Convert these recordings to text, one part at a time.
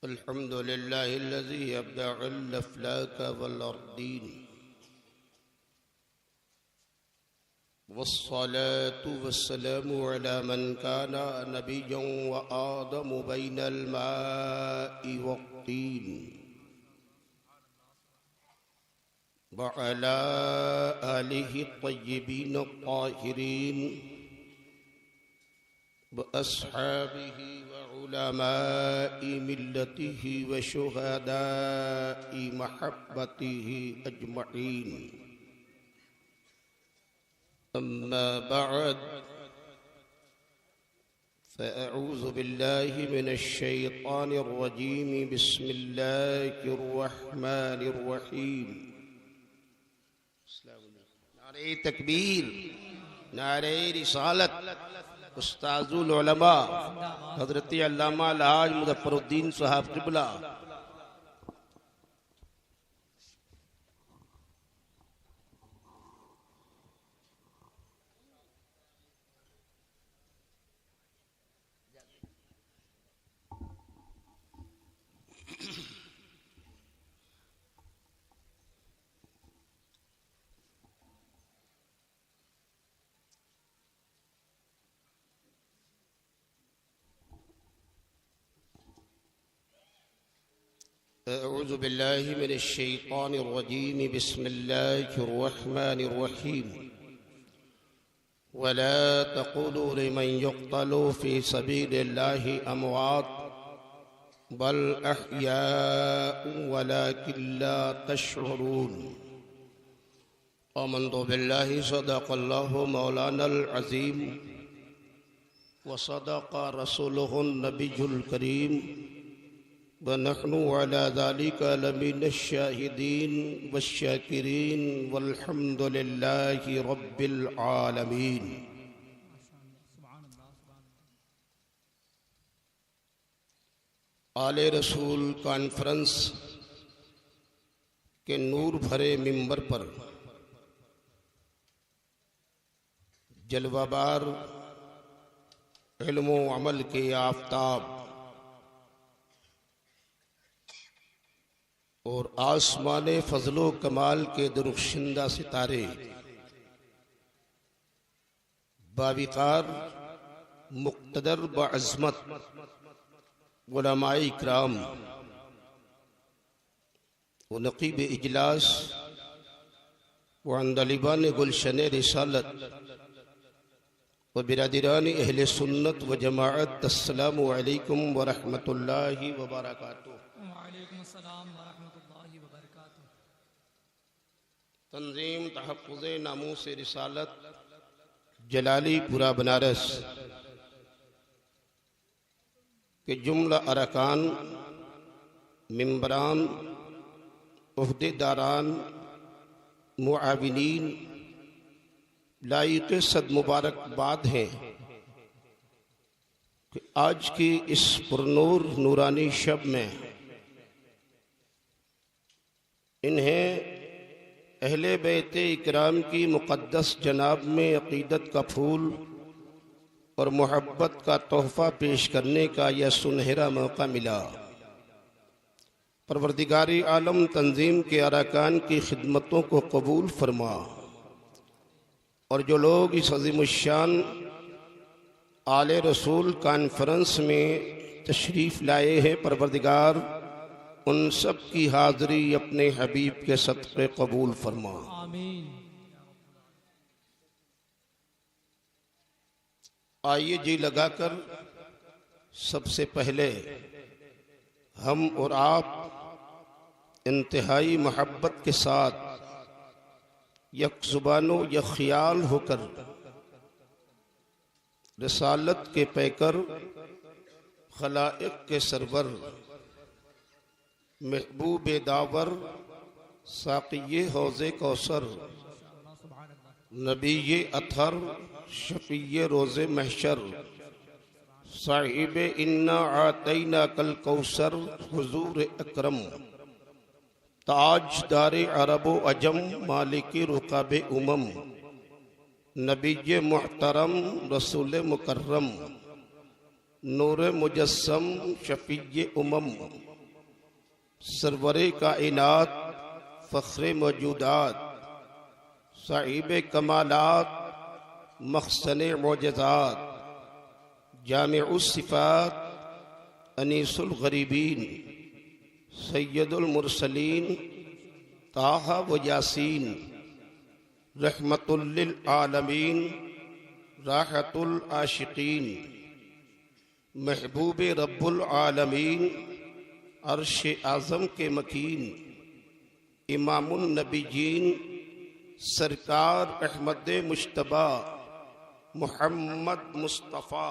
अल्हम्दुलिल्लाह अल्लज़ी अब्दअल अफ़लाक वल अर्दीन वस्सलातु वस्सलामु अला मन काना नबिय्यन व आदम बैनल माइ वत्तीन व अला आलिहि तय्यिबीन ताहिरीन व अस्हाबिहि व उलमाइ मिल्लतिहि व शुहदाइ महब्बतिहि अजमईन। अम्मा बअद फ़अऊज़ु बिल्लाहि मिनश शैतानिर रजीम बिस्मिल्लाहिर रहमानिर रहीम। नारे तकबीर, नारे रिसालत। उस्ताजुल उलमा हज़रत अल्लामा अलहाज मुज़फ़्फ़रुद्दीन साहब क़िबला अऊज़ु बिल्लाहि मिनश शैतानिर रजीम बिस्मिल्लाहिर रहमानिर रहीम। वला तक़ूलू लिमन युक़्तलू फ़ी सबीलिल्लाहि अमवात बल अहयाउ वलाकिन ला तशऊरून। आमन्तु बिल्लाहि सदक़ल्लाहु मौलानल अज़ीम व सदक़ रसूलुहुन नबियुल करीम व नहनु अला ज़ालिका लमिनश शाहिदीन वश्शाकिरीन वल्हम्दुलिल्लाहि रब्बिल आलमीन। आले रसूल कॉन्फ्रेंस के नूर भरे मिंबर पर जलवाबार इल्म व अमल के आफताब और आसमाने फजलो कमाल के दुरुखशिंदा सितारे बाविकार मुक़्तदर बअज़मत उलमाए इकराम व नक़ीब इजलास व अंदलिबान गुलशन रिसालत व बिरादरान अहले सुन्नत व जमाअत, अस्सलामु अलैकुम व रहमतुल्लाहि व बरकातुहू। तंजीम तहफ़्फ़ुज़ नामूस रिसालत जलालीपुरा बनारस के जुमला अरकान, मिंबरान, उहदेदारान, मुआविनीन लाइक़ सद मुबारकबाद हैं कि आज की इस पुरनूर नूरानी शब में इन्हें अहले बैत इकराम की मुक़द्दस जनाब में अक़ीदत का फूल और मोहब्बत का तोहफ़ा पेश करने का यह सुनहरा मौका मिला। परवरदिगार आलम तंजीम के अरकान की खिदमतों को कबूल फरमा और जो लोग इस अज़ीमुश्शान आले रसूल कॉन्फ्रेंस में तशरीफ़ लाए हैं, परवरदिगार उन सब की हाज़री अपने हबीब के सदक़े कबूल फरमा। आमीन। आइए जी लगाकर सबसे पहले हम और आप इंतहाई मोहब्बत के साथ यक ज़ुबानो यक ख़याल होकर रिसालत के पैकर खलाइक़ के सरवर महबूब दावर साक़िये हौज़े कौसर नबी अथर शफ़ीए रोज़े महशर साहिब इन्ना आतैना कल कौसर हुजूर अकरम ताजदार अरब व अजम मालिक रुकाब उमम नबी मुहतरम रसूल मुकर्रम नूर मुजस्सम शफीए उमम सरवरे कायनात फ़ख्रे मौजूदात साहिब कमालात मखसन मोजज़ात जामिउस सिफ़ात अनीसुल गरीबीन सैयदुल मुरसलीन ताहा व यासीन रहमतुल लिल आलमीन राहतुल आशिकीन महबूब रब्बुल आलमीन अर्श आज़म के मकीन इमामुन नबीयीन सरकार अहमद मुश्तबा मुहम्मद मुस्तफ़ा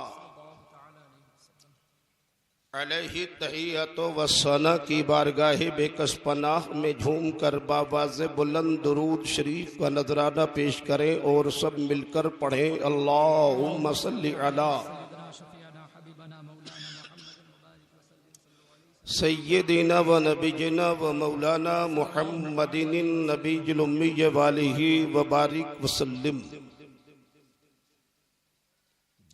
अलैहि तहियतो व सना की बारगाह बेकस पनाह में झूम कर बावाज़ बुलंद दुरूद शरीफ का नजराना पेश करें और सब मिलकर पढ़ें अल्लाहुम्मा सल्ली अला सय्यदिना व नबीजना व मौलाना मुहम्मदिन नबीजुल उम्मी वालिही व बारिक वसल्लम।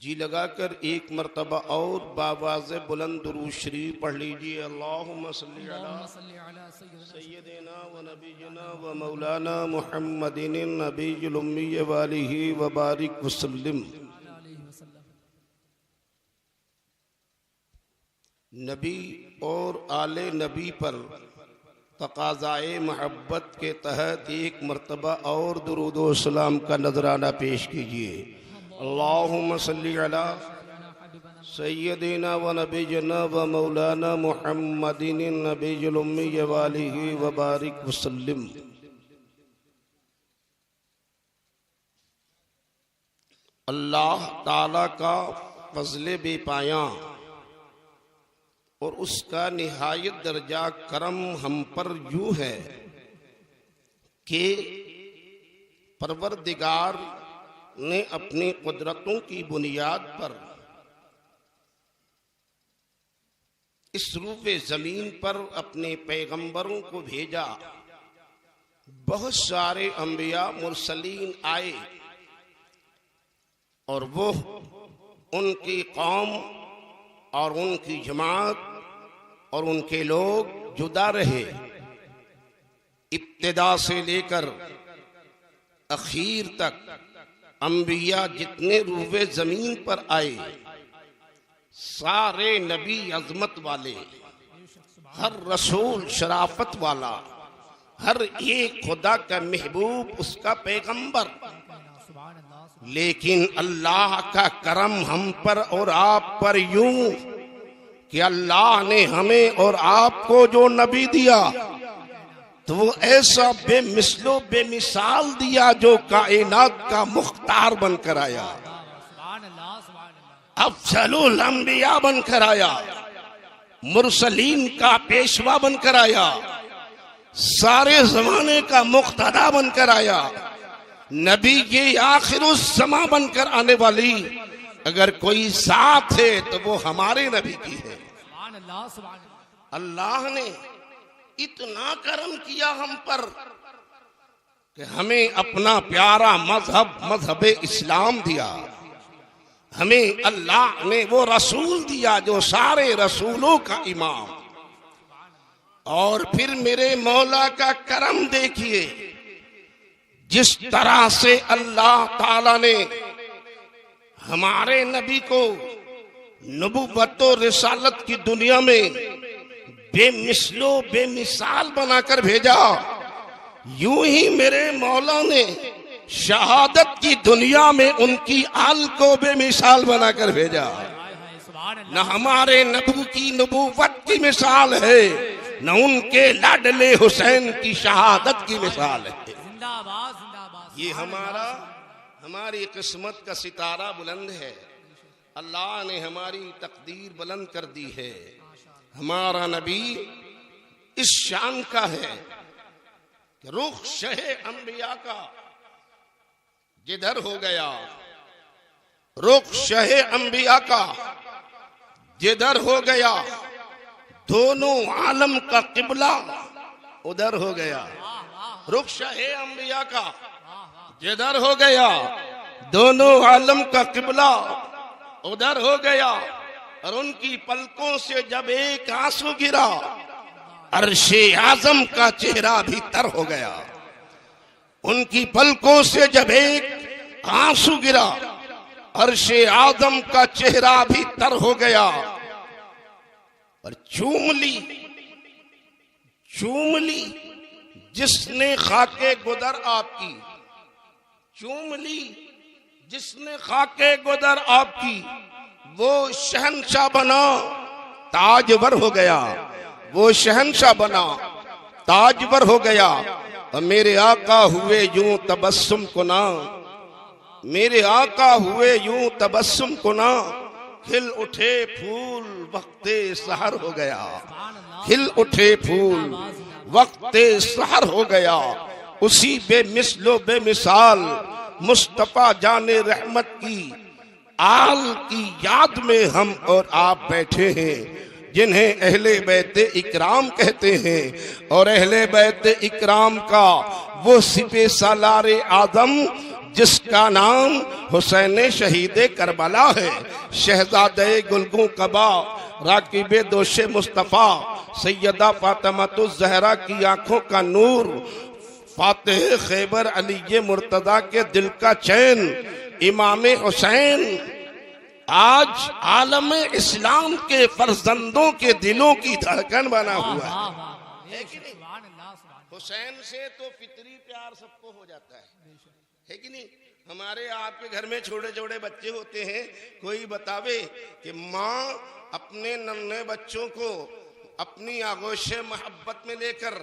जी लगाकर एक मरतबा और बावाज़े बुलंद दुरूद शरीफ पढ़ लीजिए। अल्लाहुम्मा सल्ली अला सय्यदिना व नबीजना व मौलाना मुहम्मदिन नबीजुल उम्मी वालिही व बारिक वसल्लम। नबी और आले नबी पर तकाज़ाए महब्बत के तहत एक मरतबा और दुरूद व सलाम का नजराना पेश कीजिए। अल्लाहुम्मा सल्ली अला सय्यदिना व नबीजना व मौलाना मुहम्मदिन नबीजुल उम्मी वालिही व बारिक वसल्लम। अल्लाह ताला का फज़्ल बेपाया और उसका निहायत दर्जा करम हम पर यूं है कि परवरदिगार ने अपनी कुदरतों की बुनियाद पर इस रूबे जमीन पर अपने पैगंबरों को भेजा। बहुत सारे अंबिया मुरसलीन आए और वो उनकी कौम और उनकी जमात और उनके लोग जुदा रहे। इब्तिदा से लेकर आखिर तक अंबिया जितने रूबे जमीन पर आए सारे नबी अजमत वाले, हर रसूल शराफत वाला, हर एक खुदा का महबूब उसका पैगंबर। लेकिन अल्लाह का करम हम पर और आप पर यूं कि अल्लाह ने हमें और आपको जो नबी दिया तो वो ऐसा बेमिसलो बेमिसाल दिया जो कायनात का मुख्तार बनकर आया, अफजलुल अंबिया बनकर आया, मुरसलीन का पेशवा बनकर आया, सारे जमाने का मुक्तदा बनकर आया, नबी ये आखिरुज़्ज़मा बनकर आने वाली अगर कोई साथ है तो वो हमारे नबी की है। अल्लाह ने इतना करम किया हम पर कि हमें अपना प्यारा मजहब इस्लाम दिया। हमें अल्लाह ने वो रसूल दिया जो सारे रसूलों का इमाम। और फिर मेरे मौला का करम देखिए, जिस तरह से अल्लाह ताला ने हमारे नबी को नबुव्वत और रिसालत की दुनिया में बेमिसलो बेमिसाल बनाकर भेजा, यूं ही मेरे मौला ने शहादत की दुनिया में उनकी आल को बेमिसाल बनाकर भेजा। न हमारे नबी की नबुव्वत की मिसाल है, न उनके लाडले हुसैन की शहादत की मिसाल है। ये हमारी किस्मत का सितारा बुलंद है। अल्लाह ने हमारी तकदीर बुलंद कर दी है। हमारा नबी इस शान का है कि रुख शहे अंबिया का जिधर हो गया, रुख शहे अंबिया का जिधर हो गया, दोनों आलम का किबला उधर हो गया। रुख शहे अंबिया का जिधर हो गया, दोनों आलम का किबला उधर हो गया। और उनकी पलकों से जब एक आंसू गिरा, अर्शे आजम का चेहरा भी तर हो गया। उनकी पलकों से जब एक आंसू गिरा, अर्शे आजम का चेहरा भी तर हो गया। और चूम ली जिसने खाके गुदर आपकी, चूम ली जिसने खाके गुदर आपकी, वो शहंशाह बना ताजवर हो गया, वो शहंशाह बना ताजवर हो गया। और मेरे आका हुए यूं तबस्सुम कुना, मेरे आका हुए यूं तबस्सुम कुना, खिल उठे फूल वक्ते सहर हो गया, खिल उठे फूल वक्ते सहर हो गया। उसी बेमिसलो बेमिसाल मुस्तफा जाने रहमत की आल की याद में हम और आप बैठे हैं, जिन्हें अहले बैत इकराम कहते हैं। और अहले बैत इकराम का वो सिपे सालारे आदम जिसका नाम हुसैन शहीद करबला है, शहजादे गुलगू कबा राकिबे दोषे मुस्तफ़ा सैयदा फातिमातुज़ ज़हरा की आंखों का नूर, फातिह खैबर अली मुर्तदा के दिल का चैन, इमाम हुसैन आज आलम इस्लाम के फर्जंदों के दिलों की धड़कन बना हुआ है कि नहीं? हुसैन से तो फितरी प्यार सबको हो जाता है कि नहीं? हमारे आपके घर में छोटे छोटे बच्चे होते हैं, कोई बतावे कि माँ अपने नन्हे बच्चों को अपनी आगोश मोहब्बत में लेकर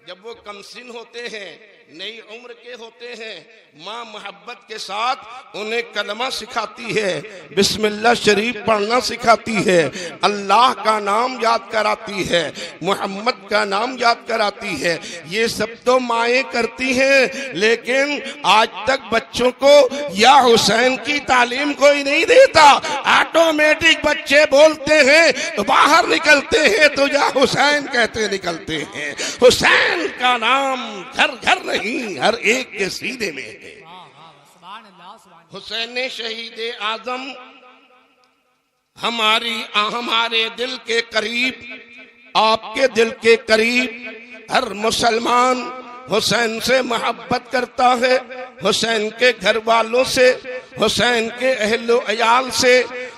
जब वो कमसिन होते हैं, नई उम्र के होते हैं, माँ मोहब्बत के साथ उन्हें कलमा सिखाती है, बिस्मिल्लाह शरीफ पढ़ना सिखाती है, अल्लाह का नाम याद कराती है, मोहम्मद का नाम याद कराती है। ये सब तो माएँ करती हैं, लेकिन आज तक बच्चों को या हुसैन की तालीम कोई नहीं देता। ऑटोमेटिक बच्चे बोलते हैं तो बाहर निकलते हैं तो या हुसैन कहते निकलते हैं। हुसैन का नाम घर घर नहीं, हर एक के सीने में है। हुसैन शहीद आजम हमारे दिल के करीब, आपके दिल के करीब हर मुसलमान हुसैन से मोहब्बत करता है, हुसैन के घर वालों से, हुसैन के अहलो अयाल से,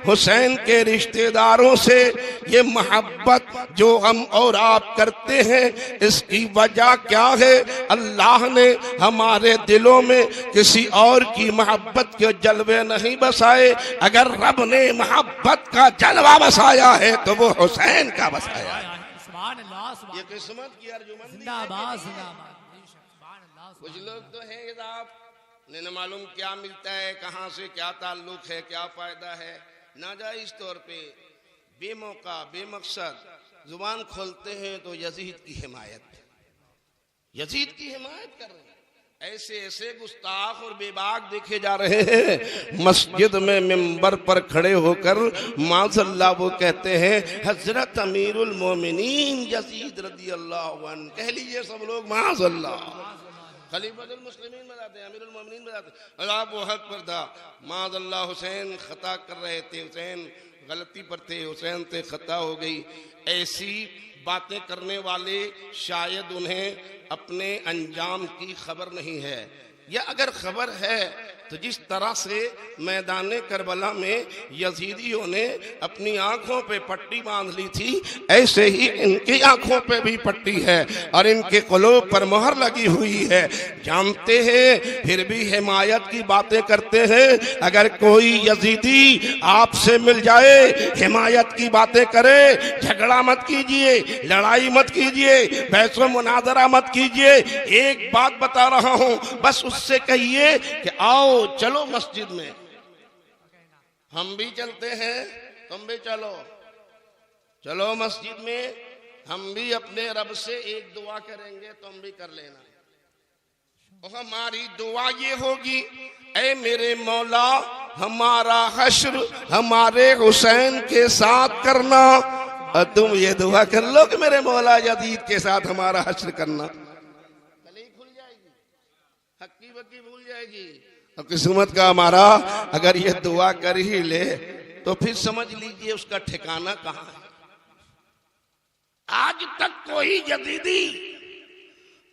हुसैन के रिश्तेदारों से। ये मोहब्बत जो हम और आप करते हैं, इसकी वजह क्या है? अल्लाह ने हमारे दिलों में किसी और की मोहब्बत के जलवे नहीं बसाए। अगर रब ने मोहब्बत का जलवा बसाया है तो वो हुसैन का बसाया है। ये किस्मत की अर्जुमंदी। कुछ लोग तो हैं कि साहब न मालूम क्या मिलता है, कहाँ से क्या ताल्लुक है, क्या फायदा है, नाजायज तौर पे बेमौका बेमकसद जुबान खोलते हैं तो यजीद की हिमायत कर रहे हैं। ऐसे ऐसे गुस्ताख और बेबाक देखे जा रहे हैं। मस्जिद में मिंबर पर खड़े होकर माज़अल्लाह वो कहते हैं हजरत अमीरुल मोमिनीन यजीद रज़ियल्लाहु अन्हु कह लीजिए सब लोग माज़अल्लाह। खलीफतुल मुस्लिमीन बताते हैं, अमीरुल मोमिनीन बताते हैं, अल्लाह वो हक पर था, माज़अल्लाह हुसैन खता कर रहे थे, हुसैन गलती पर थे, हुसैन से खता हो गई। ऐसी बातें करने वाले शायद उन्हें अपने अंजाम की खबर नहीं है, या अगर खबर है तो जिस तरह से मैदान करबला में यजीदियों ने अपनी आंखों पे पट्टी बांध ली थी, ऐसे ही इनकी आंखों पे भी पट्टी है और इनके क़ुलूब पर मोहर लगी हुई है। जानते हैं फिर भी हिमायत की बातें करते हैं। अगर कोई यजीदी आपसे मिल जाए, हिमायत की बातें करे, झगड़ा मत कीजिए, लड़ाई मत कीजिए, बहसो मुनाजरा मत कीजिए। एक बात बता रहा हूं, बस उससे कहिए कि आओ चलो मस्जिद में, हम भी चलते हैं, तुम भी चलो, चलो मस्जिद में, हम भी अपने रब से एक दुआ करेंगे, तुम भी कर लेना। और हमारी दुआ ये होगी, ऐ मेरे मौला हमारा हश्र हमारे हुसैन के साथ करना। और तुम ये दुआ कर लो कि मेरे मौला यजीद के साथ हमारा हश्र करना। गली खुल जाएगी, हक्की बक्की भूल जाएगी। और किस्मत का हमारा अगर ये दुआ कर ही ले तो फिर समझ लीजिए उसका ठिकाना कहां है। आज तक कोई जदीदी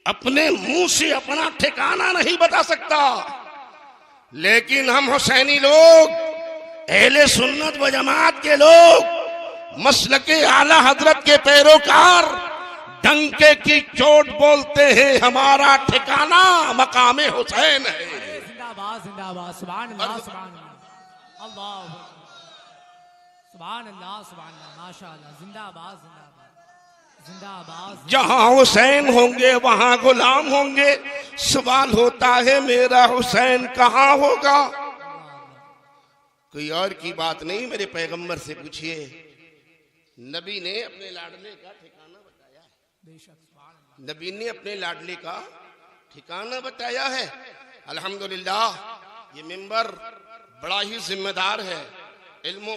अपने मुंह से अपना ठिकाना नहीं बता सकता, लेकिन हम हुसैनी लोग, अहले सुन्नत व जमात के लोग, मसलके आला हजरत के पैरोकार डंके की चोट बोलते हैं, हमारा ठिकाना मकामे हुसैन है। जिंदाबाद जिंदाबाद, सुभान अल्लाह सुभान अल्लाह, सुभान अल्लाह सुभान अल्लाह, माशाअल्लाह, जिंदाबाद जिंदाबाद जिंदाबाद। जहां हुसैन होंगे वहां गुलाम होंगे। सवाल होता है मेरा हुसैन कहां होगा? कोई और की बात नहीं, मेरे पैगंबर से पूछिए। नबी ने अपने लाडले का ठिकाना बताया है। नबी ने अपने लाडले का ठिकाना बताया है। अल्हम्दुलिल्लाह, ये मिंबर बड़ा ही जिम्मेदार है। इल्म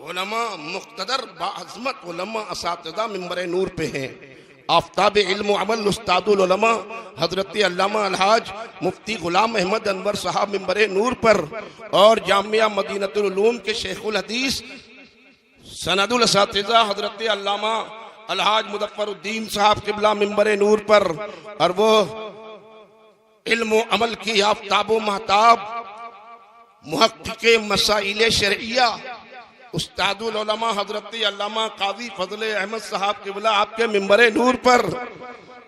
उलमा मुख्तदर बाअज़मत उलमा असातिज़ा मिंबर नूर पे हैं। आफ्ताब इल्म अमल उस्तादुल उलमा हजरत अल्लामा अलहाज मुफ्ती गुलाम अहमद अनवर साहब मिंबर नूर पर, और जामिया मदीनतुल उलूम के शेखुल हदीस सनदुल असातिज़ा हजरत अल्लामा अलहाज मुज़फ्फरुद्दीन साहब किबला मिंबर नूर पर, और वो इल्म अमल की आफ्ताब महताब मुहक्किक़े मसाइल शरइया उस्तादुल उलमा हजरत अल्लामा काजी फजल अहमद साहब किबला आपके मिंबर नूर पर,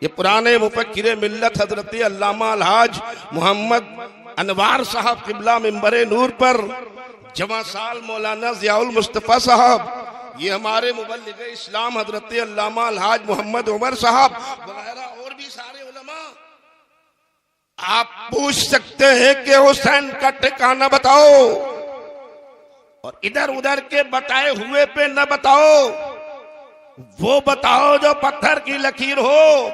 ये पुराने मुफक्किर मिल्लत हजरत अल्लामा अलहाज मोहम्मद अनवार साहब किबला मिंबर नूर पर, जवां साल मौलाना ज़ियाउल मुस्तफ़ा साहब, ये हमारे मुबल्लिग इस्लाम हजरत अल्लामा अलहाज मोहम्मद उमर साहब वगैरह और भी सारे उलमा। आप पूछ सकते हैं कि हुसैन का ठिकाना बताओ, और इधर उधर के बताए हुए पे न बताओ, वो बताओ जो पत्थर की लकीर हो।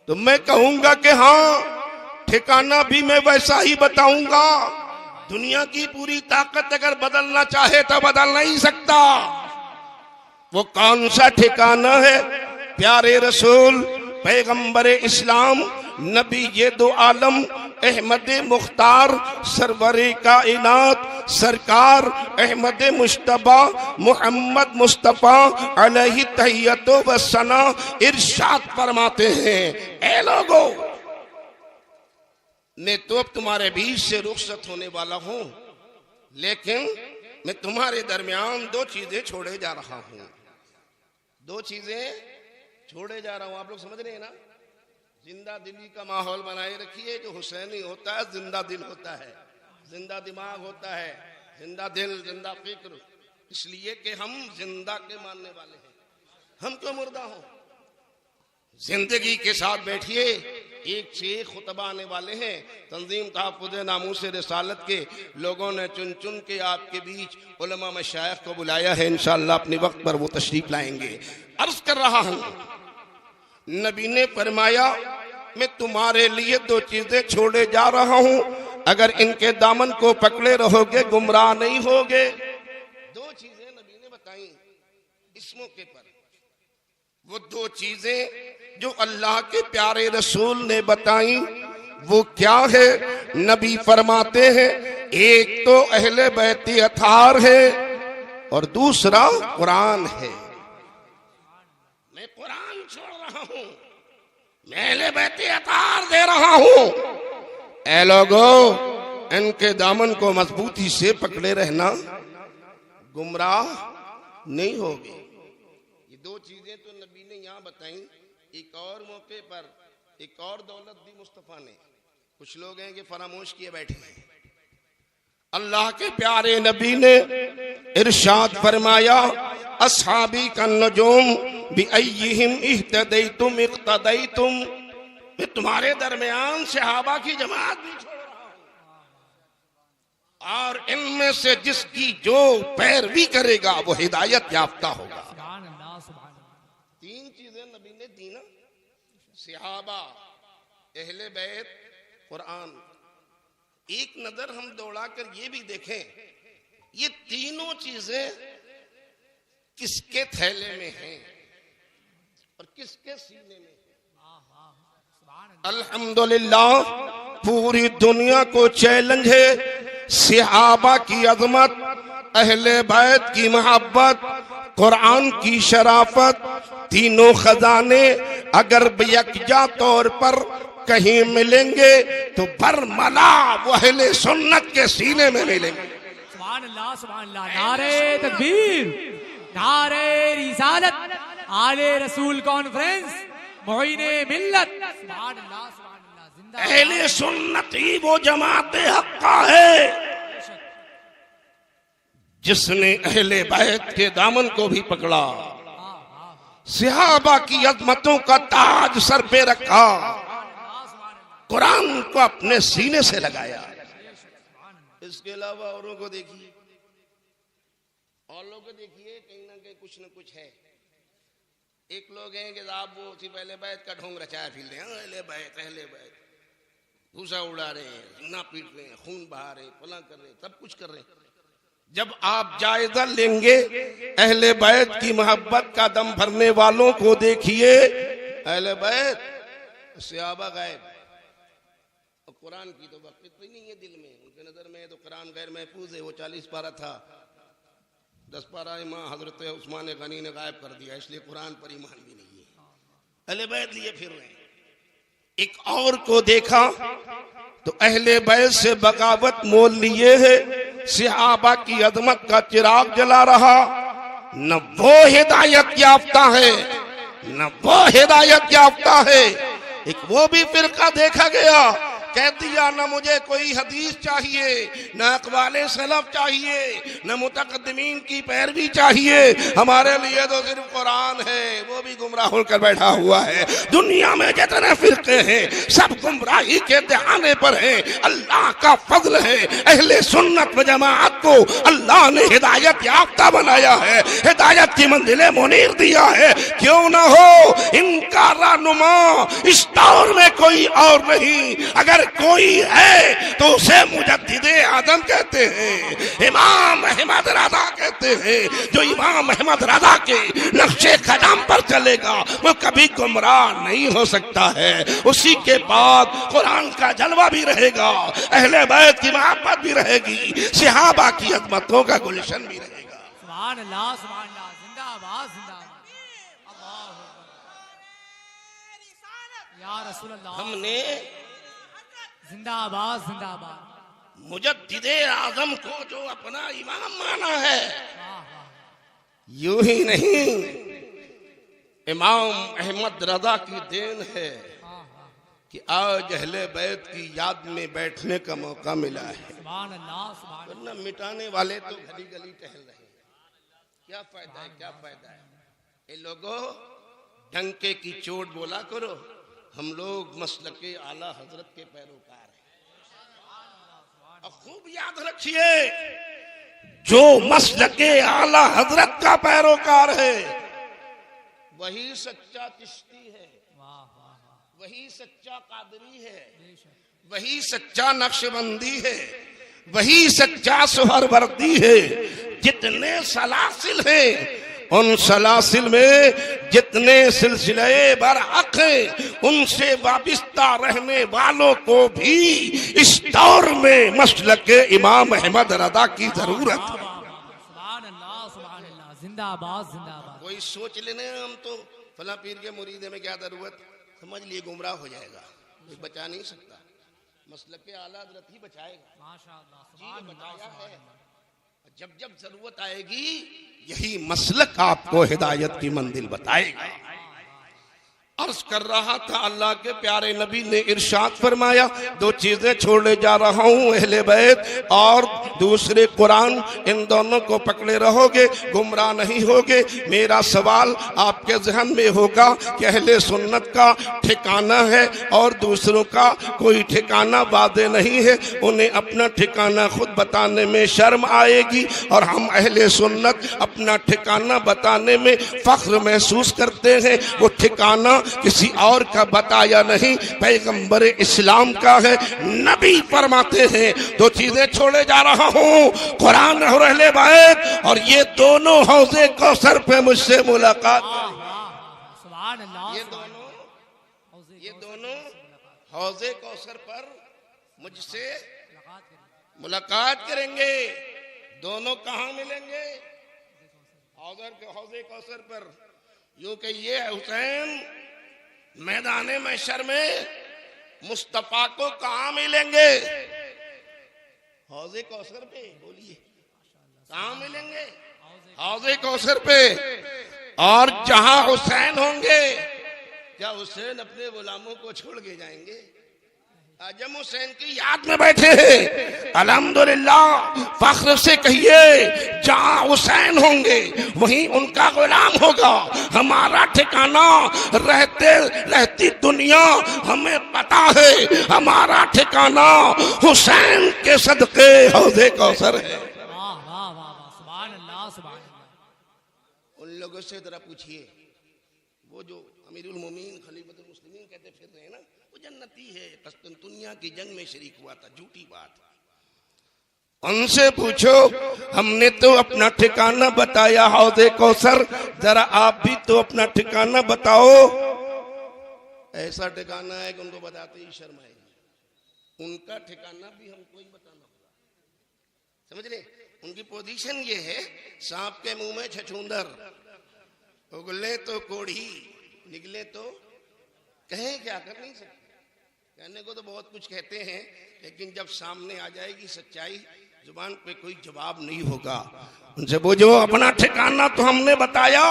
तो मैं कहूंगा कि हाँ, ठिकाना भी मैं वैसा ही बताऊंगा। दुनिया की पूरी ताकत अगर बदलना चाहे तो बदल नहीं सकता। वो कौन सा ठिकाना है? प्यारे रसूल पैगंबर इस्लाम नबी ये दो आलम अहमद मुख्तार सरवरे कायनात सरकार अहमद मुश्तबा मोहम्मद मुस्तफ़ा अलैहि तहियतो व सना इरशाद फरमाते हैं, ए लोगों, मैं तो अब तुम्हारे बीच से रुखसत होने वाला हूं, लेकिन मैं तुम्हारे दरमियान दो चीजें छोड़े जा रहा हूं। दो चीजें छोड़े जा रहा हूं। आप लोग समझ रहे हैं ना? जिंदा दिली का माहौल बनाए रखिए। जो हुसैनी होता है जिंदा दिल होता है, जिंदा दिमाग होता है, जिंदा दिल, जिंदा फिक्र। इसलिए कि हम जिंदा के मानने वाले हैं, हम क्यों मुर्दा हो। जिंदगी के साथ बैठिए। एक से एक खुतबा आने वाले हैं। तंजीम तहफ़्फ़ुज़ नामूस रिसालत के लोगों ने चुन चुन के आपके बीच उलमा मशाइख को बुलाया है। इंशाअल्लाह अपने वक्त पर वो तशरीफ लाएंगे। अर्ज कर रहा हूं, नबी ने फरमाया, मैं तुम्हारे लिए दो चीजें छोड़े जा रहा हूं, अगर इनके दामन को पकड़े रहोगे गुमराह नहीं होगे। दो चीजें नबी ने बताई इस मौके पर। वो दो चीजें जो अल्लाह के प्यारे रसूल ने बताई वो क्या है? नबी फरमाते हैं, एक तो अहले बैती अतार है और दूसरा कुरान है। मैं कुरान छोड़ रहा हूं, मैं अहले बैती अतार दे रहा हूं। ऐ लोगों, इनके दामन को मजबूती से पकड़े रहना, गुमराह नहीं होगे। ये दो चीजें तो नबी ने यहां बताई। एक और मौके पर एक और दौलत दी मुस्तफा ने। कुछ लोग हैं कि फरामोश किए बैठे हैं। अल्लाह के प्यारे नबी ने इरशाद फरमाया, अस्हाबी कन नजूम बिअय्यिहिम इह्तदैतुम इक्तदैतुम। मैं तुम्हारे दरमियान सहाबा की जमात भी छोड़ रहा हूं, और इनमें से जिसकी जो पैरवी करेगा वो हिदायत याफ्ता होगा। तीन चीजें नबी ने दी ना, सहाबा, अहले बैत, कुरान। एक नजर हम दौड़ा कर ये भी देखें, ये तीनों चीजें किसके थैले में हैं और किसके सीने में? अल्हम्दुलिल्लाह, पूरी दुनिया को चैलेंज है, सहाबा की अजमत, अहले बैत की मोहब्बत, कुरान की शराफत, तीनों खजाने अगर यकजा तौर पर कहीं मिलेंगे तो बरमला वो अहले सुन्नत के सीने में मिलेंगे। सुभान अल्लाह, सुभान अल्लाह। नारे तकबीर, नारे रिसालत, आले रसूल कॉन्फ्रेंस, मुइने मिल्लत। सुभान अल्लाह, सुभान अल्लाह। जिंदा अहले सुन्नत ही वो जमात हक्का है जिसने अहले बैत के दामन को भी पकड़ा, सहाबा की अजमतों का ताज सर पे रखा, कुरान को अपने सीने से लगाया। इसके अलावा औरों को देखिए, और लोगों को देखिए, कहीं ना कहीं कुछ न कुछ है। एक लोग हैं कि आप वो उसी पहले बैत का ढोंग रचाया फिर रहे हैं, अहले बैत भूसा उड़ा रहे हैं, सीना पीट रहे हैं, खून बहा रहे हैं, फला कर रहे हैं, सब कुछ कर रहे हैं। जब आप जायजा लेंगे अहले बैत की मोहब्बत का दम भरने वालों को देखिए, अहले बैत सहाबा गायब, और कुरान की तो वक़्त भी नहीं है दिल में, उनके नजर में तो कुरान गैर महफूज है। वो 40 पारा था, 10 पारा इमाम हजरत उस्मान गनी ने गायब कर दिया, इसलिए कुरान पर ईमान भी नहीं है। अहले बैत लिए फिर रहे हैं। एक और को देखा तो अहले बैत से बगावत मोल लिए है, सहाबा की अजमत का चिराग जला रहा। न वो हिदायत याफ्ता है, न वो हिदायत याफ्ता है। एक वो भी फिरका देखा गया, कह दिया न मुझे कोई हदीस चाहिए, न अक़वाले सलफ चाहिए, न मुतक़द्दिमीन की पैरवी चाहिए, हमारे लिए तो सिर्फ कुरान है। वो भी गुमराह होकर बैठा हुआ है। दुनिया में जितने फिरके हैं सब गुमराही के दहाने पर हैं। अल्लाह का फजल है, अहले सुन्नत व जमाअत को अल्लाह ने हिदायत याफ्ता बनाया है, हिदायत की मंजिलें मुनीर दिया है। क्यों न हो इनका रहनुमा इस दौर में कोई और नहीं, अगर कोई है तो उसे मुजद्दिदे आदम कहते हैं, इमाम अहमद रज़ा कहते हैं। जो इमाम अहमद रज़ा के नक्शे कदम पर चलेगा वो कभी गुमराह नहीं हो सकता है। उसी के बाद कुरान का जलवा भी रहेगा, अहले बैत की मोहब्बत भी रहेगी, सहाबा की अज़मतों का गुलशन भी रहेगा। सुभान अल्लाह, सुभान अल्लाह। जिंदाबाद, जिंदाबाद। अल्लाह या रसूल अल्लाह। हमने जिंदाबाद, जिंदाबाद। मुजद्दिदे आजम को जो अपना इमाम माना है, वाह, वाह। यूं ही नहीं, इमाम अहमद रज़ा की देन है कि आज अहले बैत की याद में बैठने का मौका मिला है। सुभान अल्लाह, सुभान अल्लाह। वरना मिटाने वाले तो गली गली टहल रहे हैं। क्या फायदा है, क्या फायदा है। ये लोगों डंके की चोट बोला करो, हम लोग मसलके आला हजरत के पैरोकार हैं। और खूब याद रखिए, जो मसलके आला हजरत का पैरोकार है वही सच्चा चिश्ती है, वाह, वाह, वाह। वही सच्चा कादरी है, वही सच्चा नक्शबंदी है, वही सच्चा सुहरवर्दी है। जितने सलासिल हैं उन सलासिल में जितने सिलसिले बरहक हैं उनसे वाबिस्ता रहने वालों को भी इस दौर में मसलके इमाम अहमद रज़ा की जरूरत है। सुभान अल्लाह, सुभान अल्लाह। जिंदाबाद, जिंदाबाद। कोई सोच लेने हम तो फला पीर के मुरीद में क्या जरूरत, समझ लिए गुमराह हो जाएगा, कोई बचा नहीं सकता। मसलके आला हज़रत ही बचाएगा। माशाअल्लाह, जी सुभान अल्लाह, बताया सुभान है। अल्लाह। जब जब जरूरत आएगी यही मसलक आपको हिदायत की मंजिल बताएगा। अर्ज कर रहा था, अल्लाह के प्यारे नबी ने इरशाद फरमाया, दो चीजें छोड़े जा रहा हूँ, अहले बैत और दूसरे कुरान, इन दोनों को पकड़े रहोगे गुमराह नहीं होगे। मेरा सवाल आपके जहन में होगा कि अहले सुन्नत का ठिकाना है और दूसरों का कोई ठिकाना वादे नहीं है, उन्हें अपना ठिकाना खुद बताने में शर्म आएगी और हम अहले सुन्नत अपना ठिकाना बताने में फख्र महसूस करते हैं। वो ठिकाना किसी और का बताया नहीं, पैगंबर इस्लाम का है। नबी फरमाते हैं दो चीजें छोड़े जा रहा हूँ, कुरान और अहले बैत, और ये दोनों हौजे कौसर पे मुझसे मुलाकात। सुभान अल्लाह। ये दोनों हौजे कौसर पर मुझसे मुलाकात करेंगे। दोनों कहां मिलेंगे? हौज़े कौसर पर। यूं कहिए हुसैन मैदान महशर में मुस्तफा को कहां मिलेंगे? हौज़े कौसर पे। बोलिए कहां मिलेंगे? हौज़े कौसर पे। और जहां हुसैन होंगे, क्या हुसैन अपने गुलामों को छोड़ के जाएंगे? आजम हुसैन की याद में बैठे हैं। अल्हम्दुलिल्लाह फख्र से कहिए, जहां हुसैन होंगे वहीं उनका गुलाम होगा। हमारा ठिकाना रहती दुनिया हमें पता है, हमारा ठिकाना हुसैन के सदके हौज़े कौसर है। वाह वाह वाह, सुभान अल्लाह सुभान अल्लाह। उन लोगों से जरा पूछिए, वो जो अमीरुल मोमिनीन खलीफतुल मुस्लिमीन कहते फिर रहे हैं ना, वो जन्नती है, कस्तुनतुनिया की जंग में शरीक हुआ था। झूठी बात। उनसे पूछो, हमने तो अपना ठिकाना बताया हौज़े कौसर, जरा आप भी तो अपना ठिकाना बताओ। ऐसा ठिकाना है कि उनको बताते ही शर्म आएगी। उनका ठिकाना भी हमको ही बताना होगा। समझ रहे? उनकी पोजीशन ये है, सांप के मुंह में छछूंदर, उगले तो कोढ़ी, निकले तो कहें क्या, कर नहीं सकते। कहने को तो बहुत कुछ कहते हैं, लेकिन जब सामने आ जाएगी सच्चाई, जुबान पे कोई जवाब नहीं होगा। उनसे पूछो, अपना ठिकाना तो हमने बताया,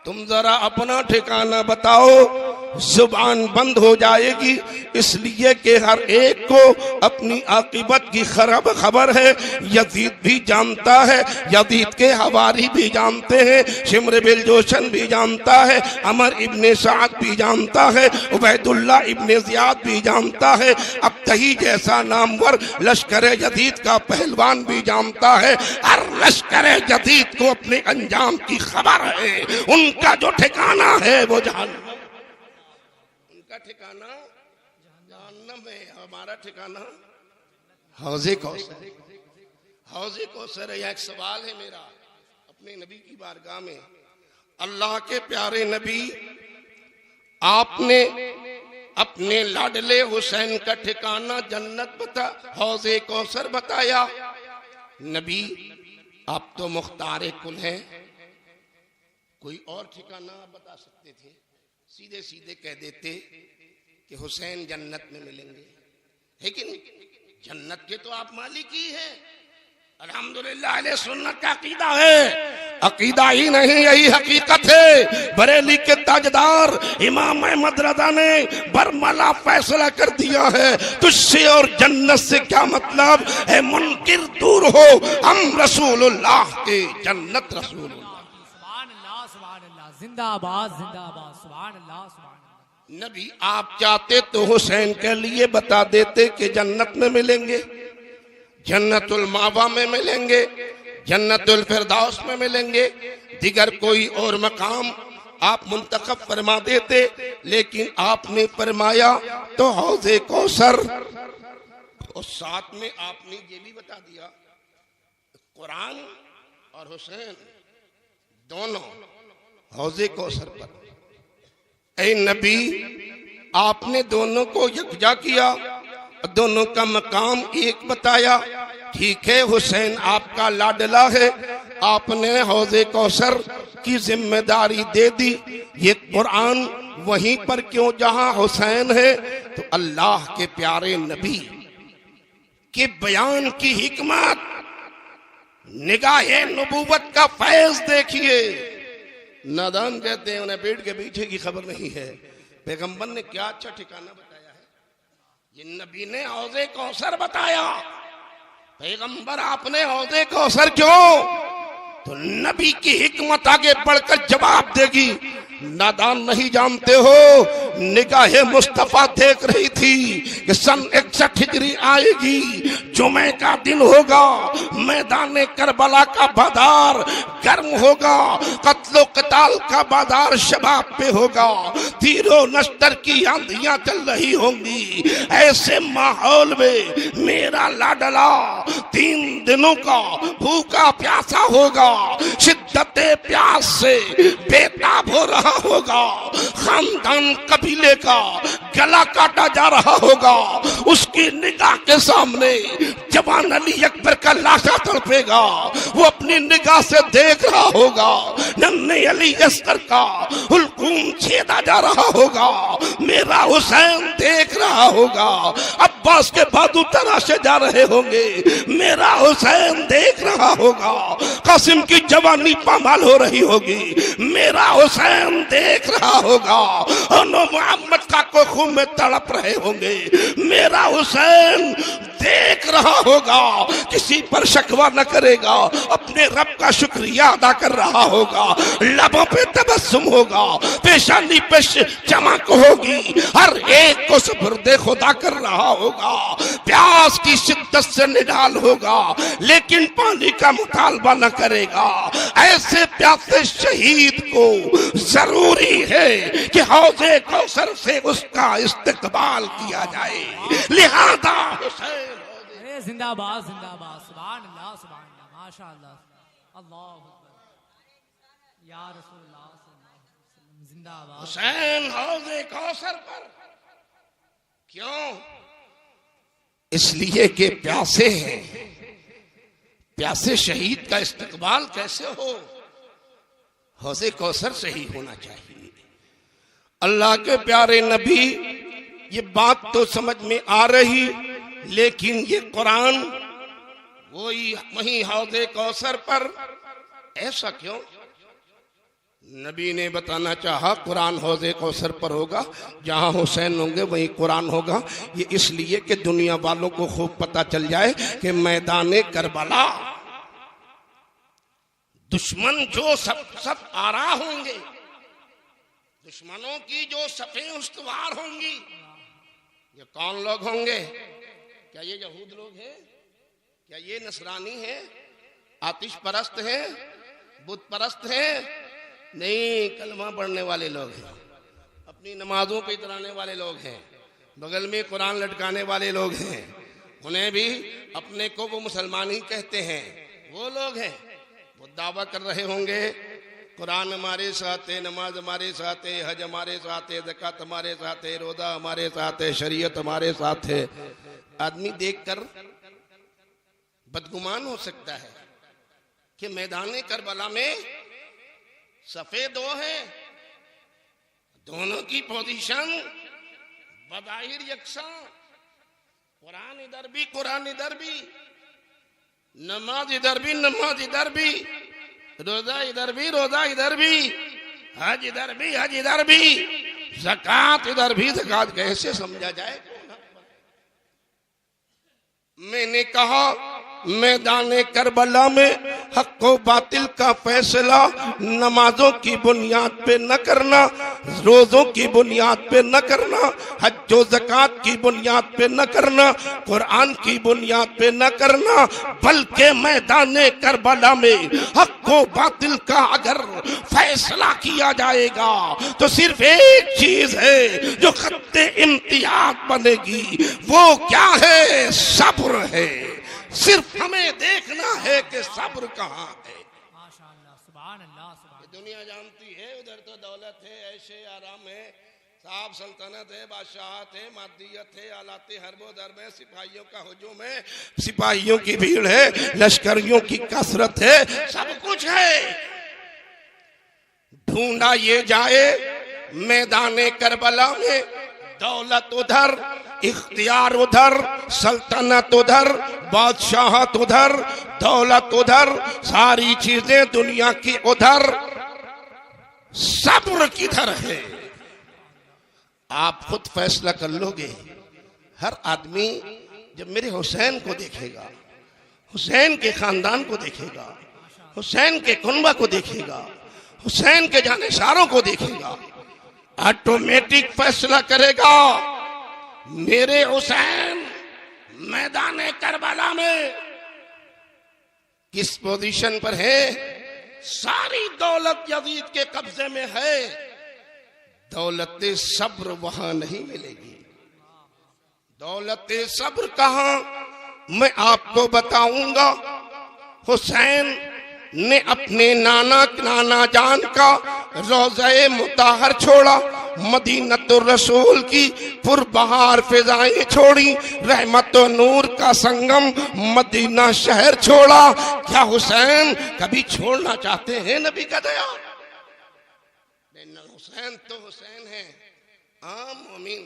तुम जरा अपना ठिकाना बताओ। जुबान बंद हो जाएगी, इसलिए कि हर एक को अपनी आकिबत की खराब खबर है। यजीद भी जानता है, यजीद के हवारी भी जानते हैं, शिम्र बिल जोशन भी जानता है, अमर इब्ने साद भी जानता है, उबैदुल्लाह इब्ने ज़ियाद भी जानता है, अब तही जैसा नामवर लश्कर यजीद का पहलवान भी जानता है। हर लश्कर यजीद को अपने अंजाम की खबर है। उनका जो ठिकाना है वो जहन्नम, उनका ठिकाना जहन्नम है। हमारा ठिकाना हौज़े कौसर। हौज़े कौसर। यह एक सवाल है मेरा अपने नबी की बारगाह में। अल्लाह के प्यारे नबी, आपने अपने लाडले हुसैन का ठिकाना जन्नत हौज़े कौसर बताया। नबी, आप तो मुख्तार कुल हैं, कोई और ठिकाना बता सकते थे। सीधे सीधे कह देते कि हुसैन जन्नत में मिलेंगे, लेकिन जन्नत के तो आप मालिक ही हैं। अल्हम्दुलिल्लाह अहले सुन्नत का अकीदा है। अकीदा ही नहीं, यही हकीकत है। बरेली के ताजदार इमाम अहमद रज़ा ने बरमला फैसला कर दिया है, तुझसे और जन्नत से क्या मतलब है, मुनकिर दूर हो, हम रसूलुल्लाह के, जन्नत रसूलुल्लाह। जिंदाबाद जिंदाबाद, सुभान अल्लाह सुभान अल्लाह। नबी, आप चाहते तो हुसैन के लिए बता देते कि जन्नत में मिलेंगे, जन्नतुल मावा में मिलेंगे, जन्नतुल फिरदौस में मिलेंगे, दिगर कोई और मकाम आप मुंतखब फरमा देते, लेकिन आपने फरमाया तो हौज़े कौसर। और साथ में आपने ये भी बता दिया, कुरान और हुसैन दोनों हौज़े कौसर पर। ऐ नबी, आपने दोनों को यकजा किया, दोनों का मकाम एक बताया। ठीक है, हुसैन आपका लाडला है, आपने हौज़े कौसर की जिम्मेदारी दे दी। ये कुरान वहीं पर क्यों जहां हुसैन है? तो अल्लाह के प्यारे नबी के बयान की हिकमत, निगाहे नबूवत का फैज देखिए। नादान कहते हैं उन्हें पेट के पीछे की खबर नहीं है। पैगंबर ने क्या अच्छा ठिकाना बताया है। ये नबी ने हौज़े कौसर बताया, पैगंबर आपने हौज़े कौसर क्यों? तो नबी की हिकमत आगे बढ़कर जवाब देगी। नादान नहीं जानते हो, निगाहे मुस्तफा देख रही थी कि सन 61 हिजरी आएगी, जुमे का दिन होगा, मैदान करबला का बाजार गर्म होगा, कत्लो कताल का बाजार शबाब पे होगा, तीरों नश्तर की आंधियां चल रही होंगी। ऐसे माहौल में मेरा लाडला 3 दिनों का भूखा प्यासा होगा, शिद्दत शिद्दत प्यास से बेताब हो रहा होगा, खानदान कबीले का गला काटा जा रहा होगा, उसकी निगाह के सामने जवान अली अकबर का लाशा तड़पेगा, वो अपनी निगाह से देख रहा होगा नन्हे अली अस्कर का हुल्कूम छेदा जा रहा होगा, मेरा हुसैन देख रहा होगा, अब्बास के बाजू तराशे जा रहे होंगे, मेरा हुसैन देख रहा होगा, कासिम की जवानी पामाल हो रही होगी, मेरा हुसैन देख रहा होगा, मोहम्मद का को खून में तड़प रहे होंगे, मेरा हुसैन देख रहा होगा, किसी पर शकवा न करेगा, अपने रब का शुक्रिया अदा कर रहा होगा, लबों पे तबस्सुम होगा, पेशानी पे चमक होगी, हर एक को सुपुर्दे खुदा कर रहा होगा, प्यास की शिद्दत से निढाल होगा, लेकिन पानी का मुतालबा न करेगा। ऐसे प्यासे शहीद को जरूरी है कि हौज़े कौसर से उसका इस्तकबाल किया जाए। लिहाजा हुसैन जिंदाबाद जिंदाबाद, सुभान अल्लाह सुभान अल्लाह, माशाअल्लाह, अल्लाहु अकबर, या रसूलुल्लाह सल्लल्लाहु अलैहि वसल्लम जिंदाबाद। हुसैन हौज़े कौसर पर क्यों? इसलिए कि प्यासे हैं, प्यासे शहीद का इस्तकबाल कैसे हो? हौज़े कौसर से ही होना चाहिए। अल्लाह के प्यारे नबी, ये बात तो समझ में आ रही, लेकिन ये कुरान वही हौज़े कौसर पर, ऐसा क्यों? नबी ने बताना चाहा कुरान हौज़े कौसर पर होगा, जहां हुसैन होंगे वहीं कुरान होगा। ये इसलिए कि दुनिया वालों को खूब पता चल जाए कि मैदाने करबला दुश्मन जो सब आरा होंगे, दुश्मनों की जो सफ़ें उस्तवार होंगी, ये कौन लोग होंगे? क्या ये यहूद लोग हैं? क्या ये नसरानी हैं? आतिश परस्त हैं? बुत परस्त हैं? नहीं, कलमा पढ़ने वाले लोग हैं, अपनी नमाजों पे इतराने वाले लोग हैं, बगल में कुरान लटकाने वाले लोग हैं, उन्हें भी अपने को वो मुसलमान ही कहते हैं, वो लोग हैं। वो दावा कर रहे होंगे कुरान हमारे साथ है, नमाज हमारे साथ है, हज हमारे साथ है, ज़कात हमारे साथ है, रोज़ा हमारे साथ है, शरीयत हमारे साथ है। आदमी देखकर बदगुमान हो सकता है कि मैदान करबला में सफेद दो है, दोनों की पोजीशन बदाहिर यकसा, कुरान इधर भी कुरान इधर भी, नमाज इधर भी नमाज इधर भी, रोजा इधर भी रोजा इधर भी, हज इधर भी हज इधर भी, ज़कात इधर भी ज़कात। कैसे समझा जाए? मैंने कहा मैदान करबला में हक व बातिल का फैसला नमाजों की बुनियाद पे न करना, रोजों की बुनियाद पे न करना, हज व ज़कात की बुनियाद पे न करना, कुरान की बुनियाद पे न करना, बल्कि मैदान करबला में हक व बातिल का अगर फैसला किया जाएगा तो सिर्फ एक चीज है जो खत्ते इम्तियाज बनेगी, वो क्या है? सब्र है। सिर्फ हमें देखना है कि सब्र कहाँ है। माशाअल्लाह, सुभान अल्लाह, सुभान। दुनिया जानती है उधर तो दौलत है, ऐशे आराम है, साहब सल्तनत है, बादशाहत है, मादियत है, आलाते हरबो दरब है, सिपाहियों का हुजूम है, सिपाहियों की भीड़ है, लश्करियों की कसरत है, सब कुछ है। ढूंढा ये जाए मैदान करबला में, दौलत उधर, इख्तियार उधर, सल्तनत उधर, बादशाहत उधर, दौलत उधर, सारी चीजें दुनिया की उधर, सब्र किधर है? आप खुद फैसला कर लोगे। हर आदमी जब मेरे हुसैन को देखेगा, हुसैन के खानदान को देखेगा, हुसैन के कुनबा को देखेगा, हुसैन के जानेसारों को देखेगा, ऑटोमेटिक फैसला करेगा मेरे हुसैन मैदान करबला में किस पोजीशन पर है। सारी दौलत यजीद के कब्जे में है, दौलत सब्र वहां नहीं मिलेगी। दौलत सब्र कहां? मैं आपको बताऊंगा। हुसैन ने अपने नाना जान का रोज़े मुताहर छोड़ा, मदीनतुर रसूल की पुरबहार फिजाएं छोड़ी, रहमत व नूर का संगम मदीना शहर छोड़ा। क्या हुसैन कभी छोड़ना चाहते हैं नबी का दया? हुसैन तो हुसैन है, आम मोमिन।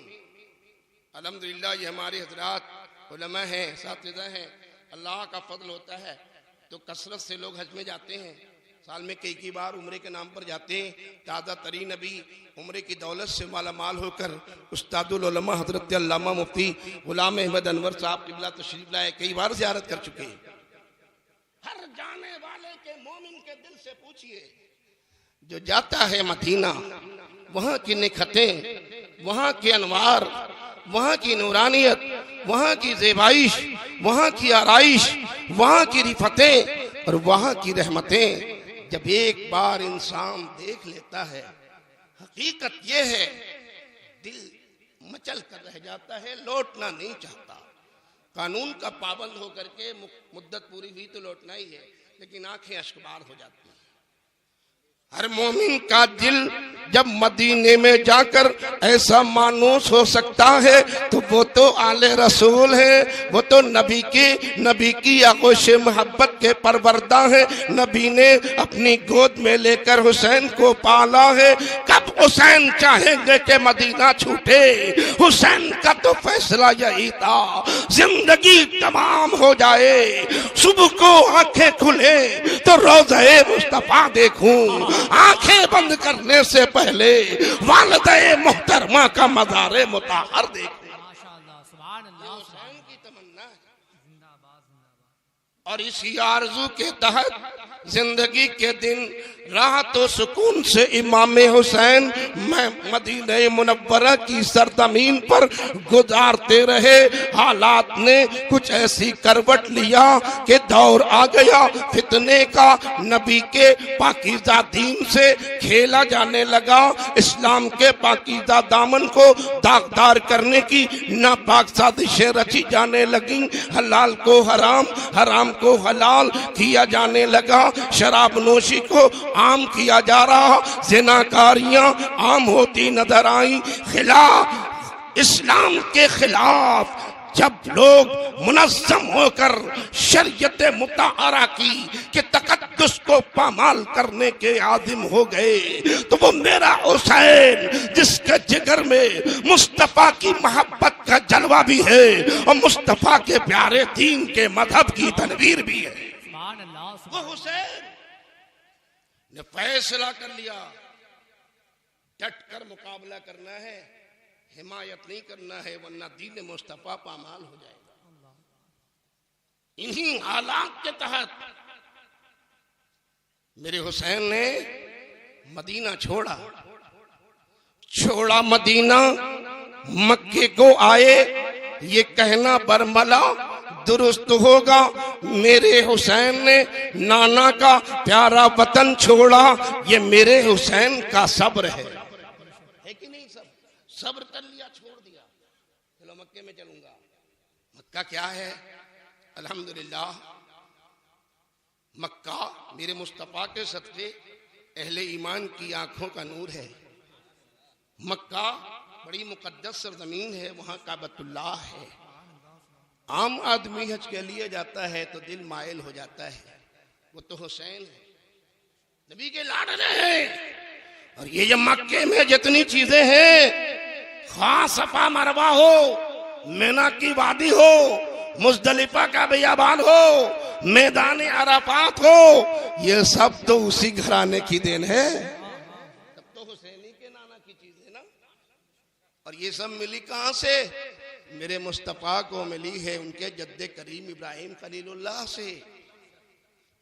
अल्हम्दुलिल्लाह ये हमारे हजरात उलमा हैं, साथिदा हैं। अल्लाह का फजल होता है तो कसरत से लोग हज में जाते हैं, साल में कई बार उम्रे के नाम पर जाते हैं। ताज़ा तरीन नबी उम्रे की दौलत से माला माल होकर उस्तादुल उलमा हजरत अल्लामा मुफ्ती गुलाम अहमद अनवर साहब किबला तशरीफ लाए, कई बार ज़ियारत कर चुके हैं। हर जाने वाले के मोमिन के दिल से पूछिए, जो जाता है मदीना, वहाँ की निखतें, वहाँ के अनवार, वहाँ की नूरानियत, वहाँ की ज़ेबाइश, वहाँ की आराइश, वहाँ की रिफतें और वहाँ की रहमतें जब एक बार इंसान देख लेता है, हकीकत ये है दिल मचल कर रह जाता है, लौटना नहीं चाहता। कानून का पाबंद होकर के मुद्दत पूरी हुई तो लौटना ही है, लेकिन आंखें अश्कबार हो जाती हैं। हर मोमिन का दिल जब मदीने में जाकर ऐसा मानूस हो सकता है तो वो तो आले रसूल है, वो तो नबी की आगोश मोहब्बत के परवरदा है। नबी ने अपनी गोद में लेकर हुसैन को पाला है। कब हुसैन चाहेंगे कि मदीना छूटे? हुसैन का तो फैसला यही था, जिंदगी तमाम हो जाए, सुबह को आंखें खुले तो रोज़े मुस्तफा देखूं, आंखें बंद करने से पहले वालिदे मोहतरमा का मज़ारे मुताहर देखूं। माशाअल्लाह, सुभान अल्लाह, हुसैन की तमन्ना है। और इसी आरज़ू के तहत जिंदगी के दिन राहत और सुकून से इमाम हुसैन मदीना मुनव्वरा की सरजमीन पर गुजारते रहे। हालात ने कुछ ऐसी करवट लिया कि दौर आ गया फितने का, नबी के पाकीज़ा दीन से खेला जाने लगा। इस्लाम के पाकीज़ा दामन को दागदार करने की नापाक साजिशें रची जाने लगी। हलाल को हराम, हराम को हलाल किया जाने लगा। शराब नोशी को आम किया जा रहा, ज़िनाकारियां आम होती नजर आई। खिलाफ इस्लाम के खिलाफ जब लोग मुनज़्ज़म होकर शरीयत मुताहरा की कि तक़द्दुस को पामाल करने के आदिम हो गए, तो वो मेरा हुसैन जिसके जिगर में मुस्तफ़ा की मोहब्बत का जलवा भी है और मुस्तफ़ा के प्यारे दीन के मजहब की तनवीर भी है, वो हुसैन ने फैसला कर लिया डट कर मुकाबला करना है, हिमायत नहीं करना है, वरना दीन मुस्तफा पामाल हो जाएगा। इन्हीं हालात के तहत मेरे हुसैन ने मदीना छोड़ा मदीना, मक्के को आए। ये कहना बरमला दुरुस्त होगा, मेरे हुसैन ने नाना का प्यारा वतन छोड़ा। ये मेरे हुसैन का सब्र है कि नहीं? सब्र कर लिया, छोड़ दिया, चलो मक्के में चलूंगा। मक्का क्या है? अल्हम्दुलिल्लाह मक्का मेरे मुस्तफा के सदके अहले ईमान की आंखों का नूर है। मक्का बड़ी मुकद्दस सरजमीन है, वहाँ काबतुल्लाह है। आम आदमी हज के लिए जाता है तो दिल मायल हो जाता है, वो तो हुसैन है, नबी के लाडले हैं। और ये जब मक्के में जितनी चीजें हैं, खास सफा मरवा हो, मिना की वादी हो, मुजदलिफा का बियाबान हो, मैदान अराफात हो, ये सब तो उसी घराने की देन है। तब तो हुसैनी के नाना की चीज है ना। और ये सब मिली कहां से? मेरे मुस्तफा को मिली है उनके जद्दे करीम इब्राहिम खलीलुल्लाह से।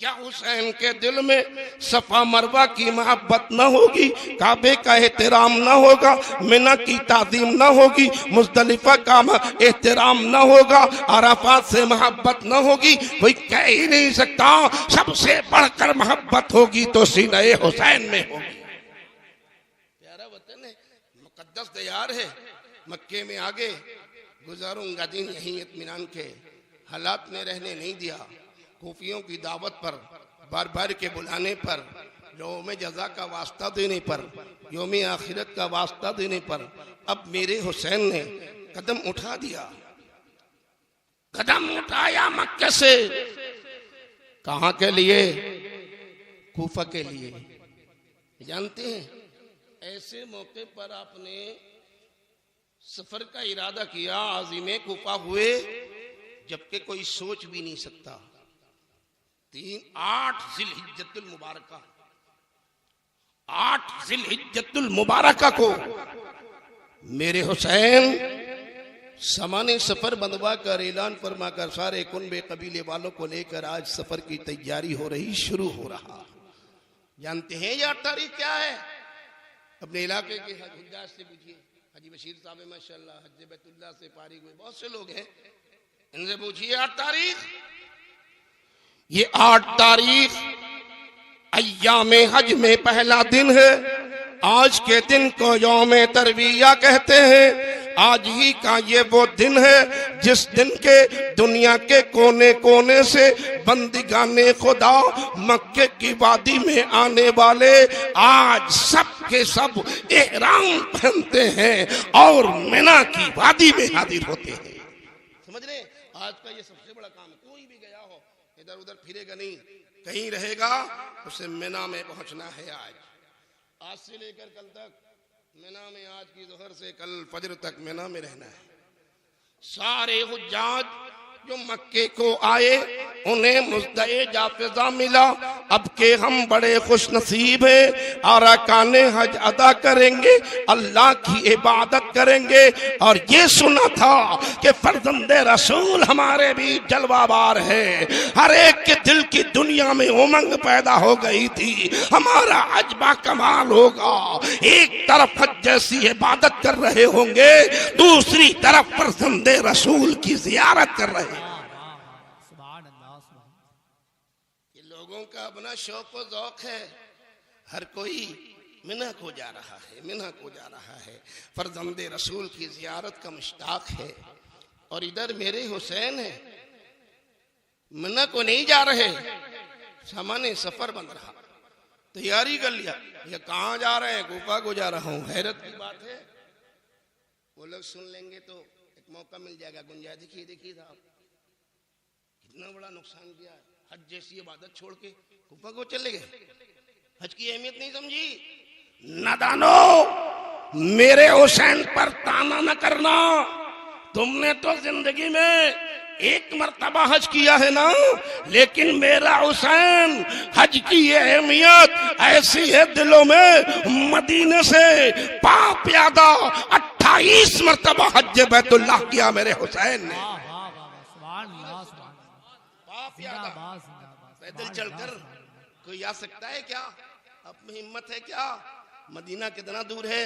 क्या हुसैन के दिल में सफा मरवा की मोहब्बत न होगी, काबे का एहतराम न होगा, मिना की ताज़ीम न होगी, मुज़दलिफा का एहतराम न होगा, अराफात से मोहब्बत न होगी? कोई कह ही नहीं सकता। सबसे बढ़कर मोहब्बत होगी तो सीने हुसैन में होगी। प्यारा वतन है, मुकद्दस दयार है। मक्के में आगे गुजारूंगा दिन यहीं इत्मीनान के। हालात ने रहने नहीं दिया। खूफियों की दावत पर बार बार के बुलाने पर, यौम जज़ा का वास्ता देने पर, यौम आखिरत का वास्ता देने पर अब मेरे हुसैन ने कदम उठा दिया। कदम उठाया मक्के से, कहां के लिए? कूफा के लिए। जानते हैं, ऐसे मौके पर आपने सफर का इरादा किया, आज़िमे कूफा हुए, जबकि कोई सोच भी नहीं सकता। 8 ज़िलहिज्जतुल मुबारका, 8 ज़िलहिज्जतुल मुबारका को मेरे हुसैन सामान्य सफर बंदवा कर ऐलान फरमा कर सारे कुनबे कबीले वालों को लेकर आज सफर की तैयारी हो रही, शुरू हो रहा। जानते हैं ये 8 तारीख क्या है? अपने इलाके के हुज्जाज से पूछिए। हाजी बशीर साहब माशाल्लाह हज बैतुल्लाह से फारिग हुए बहुत से लोग हैं, इनसे पूछिए 8 तारीख। ये 8 तारीख अय्यामे हज में पहला दिन है। आज के दिन को यौम तरविया कहते हैं। आज ही का ये वो दिन है जिस दिन के दुनिया के कोने कोने से बंदिगाने खुदा मक्के की वादी में आने वाले आज सब के सब एहराम पहनते हैं और मिना की वादी में हाजिर होते हैं। समझ रहे? आज का ये सबसे बड़ा काम है। कोई भी गया हो इधर उधर फिरेगा नहीं, कहीं रहेगा, उसे मिना में पहुंचना है। आज से लेकर कल तक मिना में, आज की ज़ोहर से कल फजर तक मिना में रहना है। सारे हुज्जाज जो मक्के को आए उन्हें मुज़्दए जाफ़िज़ा मिला। अब के हम बड़े खुश नसीब हैं, अरकाने हज अदा करेंगे, अल्लाह की इबादत करेंगे। और ये सुना था कि फर्जंदे रसूल हमारे भी जलवाबार है। हर एक के दिल की दुनिया में उमंग पैदा हो गई थी, हमारा अजबा कमाल होगा। एक तरफ हज जैसी इबादत कर रहे होंगे, दूसरी तरफ फर्जंदे रसूल की जियारत कर रहे हैं। ये लोगों का अपना शौक और ज़ौक़ है। हर कोई मिना को जा रहा है, मिना को जा रहा है, फर्जंदे रसूल की जियारत का मुश्ताक है। और इधर मेरे हुसैन है, मिना को नहीं जा रहे, सामान्य सफर बन रहा, तैयारी कर लिया। ये कहाँ जा रहे हैं? कूफा को जा रहा हूँ। हैरत की बात है, वो लोग सुन लेंगे तो एक मौका मिल जाएगा, गुंजाइश। देखिए देखिए साहब, कितना बड़ा नुकसान किया। हज जैसी इबादत छोड़ के कूफा को चले गए, हज की अहमियत नहीं समझी। नादानो, मेरे हुसैन पर ताना न करना। तुमने तो जिंदगी में एक मर्तबा हज किया है ना, लेकिन मेरा हुसैन हज की अहमियत ऐसी है दिलों में। मदीने से पाप यादा 28 मर्तबा हज बैतुल्लाह किया मेरे हुसैन ने। पाप यादा पैदल चलकर कोई आ सकता है क्या? अब में हिम्मत है क्या? मदीना कितना दूर है?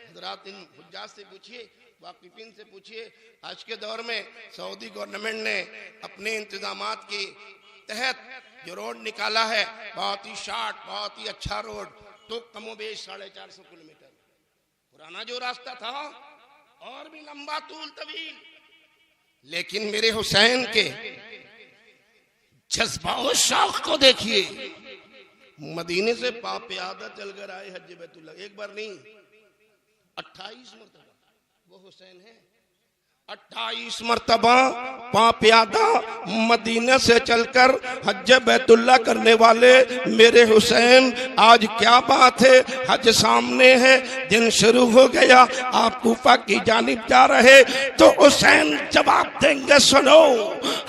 हजरात इन हुज्जाज से पूछिए, वाकिफिन से पूछिए। आज के दौर में सऊदी गवर्नमेंट ने अपने इंतजामात के तहत जो रोड निकाला है, बहुत ही शार्ट, बहुत ही अच्छा रोड, तो कमोबेश 450 किलोमीटर। पुराना जो रास्ता था और भी लंबा तूल तवील। लेकिन मेरे हुसैन के जज्बा और शौक को देखिए। मदीने से पापयादा चलकर आए हज बैतुल्लाह, एक बार नहीं 28 मरतबा। वो हुसैन है 28 मरतबा पापयादा मदीने से चलकर हज बैतुल्लाह करने वाले मेरे हुसैन। आज क्या बात है, हज सामने है, दिन शुरू हो गया, आप कूफा की जानिब जा रहे, तो हुसैन जवाब देंगे, सुनो,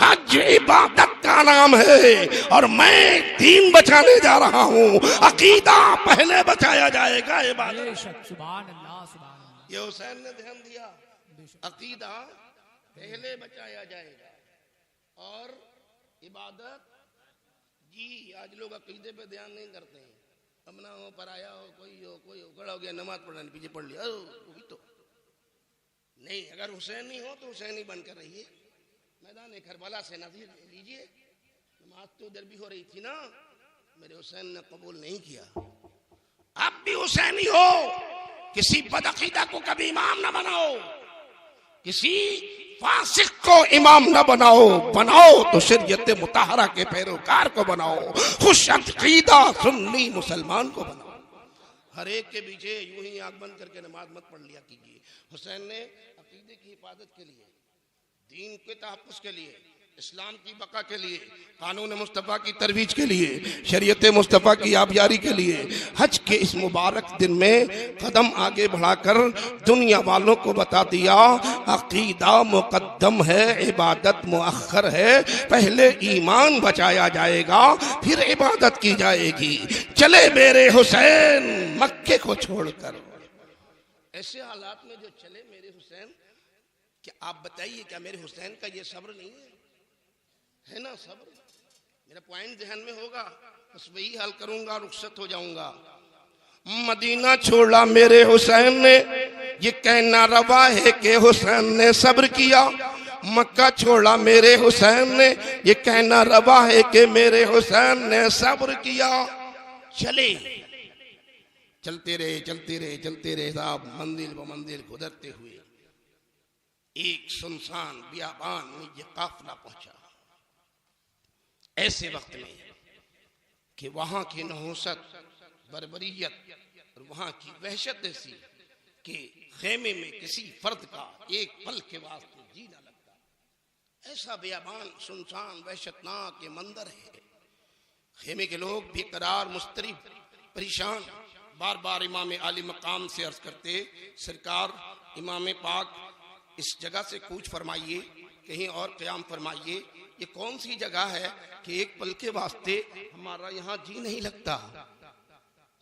हज इबादत का नाम है और मैं दीन बचाने जा रहा हूँ। अकीदा पहले बचाया जाएगा, इबादत। ये हुसैन ने ध्यान दिया, अकीदा पहले बचाया जाएगा और इबादत। जी आज लोग अकीदे पे ध्यान नहीं करते हैं। अपना हो, पराया हो, कोई हो, खड़ा हो गया, नमाज पढ़ने पीछे पढ़ लिया, वही तो नहीं। अगर हुसैन नहीं हो तो हुसैन ही बनकर रहिए। मैदान करबला से नज़ीर लीजिए, नमाज तो उधर भी हो रही थी ना, मेरे हुसैन ने कबूल नहीं किया। अब भी हुसैनी हो, किसी बदअकीदा को कभी इमाम ना बनाओ, किसी फासिक को इमाम न बनाओ, बनाओ तो शरीयत मुताहरा के पैरोकार को बनाओ, खुश अकीदा सुन्नी मुसलमान को बनाओ। हर एक के पीछे यूं ही आंख बंद करके नमाज मत पढ़ लिया कीजिए। हुसैन ने अकीदे की हिफाजत के लिए, दीन के तहफ़्फ़ुज़ के लिए, इस्लाम की बका के लिए, कानून मुस्तफ़ा की तरवीज के लिए, शरीयत मुस्तफ़ा की आबियारी के लिए हज के इस मुबारक दिन में कदम आगे बढ़ाकर दुनिया वालों को बता दिया, अकीदा मुक़द्दम है, इबादत मुअख्खर है। पहले ईमान बचाया जाएगा, फिर इबादत की जाएगी। चले मेरे हुसैन मक्के को छोड़कर। ऐसे हालात में जो चले मेरे हुसैन, क्या आप बताइए, क्या मेरे हुसैन का ये सब्र नहीं है ना? सब्र मेरा पॉइंट ध्यान में होगा, बस वही हल करूंगा, रुखसत हो जाऊंगा। मदीना छोड़ा मेरे हुसैन ने, ये कहना रवा है कि हुसैन ने सब्र किया। मक्का छोड़ा मेरे हुसैन ने, ये कहना रवा है कि मेरे हुसैन ने सब्र किया। चले चलते रहे चलते रहे चलते रहे साहब, मंदिर ब मंदिर गुजरते हुए एक सुनसान बियाबान में ये काफिला पहुंचा। ऐसे वक्त में कि वहां की नहुसत, बर्बरियत और वहां की वहशत ऐसी कि खेमे में किसी फर्द का एक पल के वास्ते जी न लगता। ऐसा बियाबान सुनसान वहशतनाक के मंजर है। खेमे के लोग बेकरार, मुस्तरिब, परेशान, बार बार इमाम आली मकाम से अर्ज करते, सरकार इमाम पाक इस जगह से कूच फरमाइए, कहीं और क़याम फरमाइए। ये कौन सी जगह है कि एक पल के वास्ते हमारा यहाँ जी नहीं लगता।